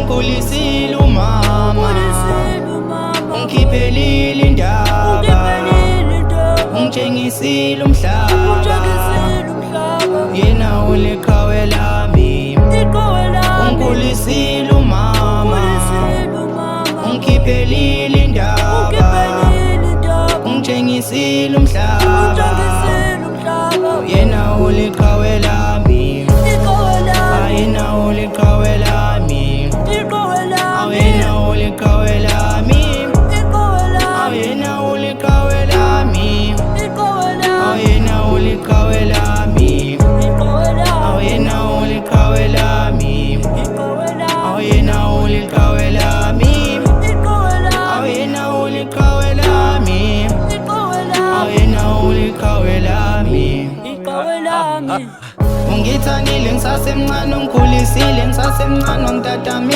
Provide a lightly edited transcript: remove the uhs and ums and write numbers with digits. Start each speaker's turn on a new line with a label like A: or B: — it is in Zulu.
A: Ungikhulisile umama, ungikhiphele indaba, ungitshengisile umhlaba, yena uliqhawe lami. Ungikhulisile umama, ungikhiphele indaba, ungitshengisile umhlaba, yena uliqhawe lami. Yena uliqhawe lami, yena uliqhawe lami, yena uliqhawe lami, yena uliqhawe lami, yena uliqhawe lami, yena uliqhawe lami, yena uliqhawe lami, yena uliqhawe lami. Ungithandile ngisasemncane, ungikhulisile ngisasemncane, wangitata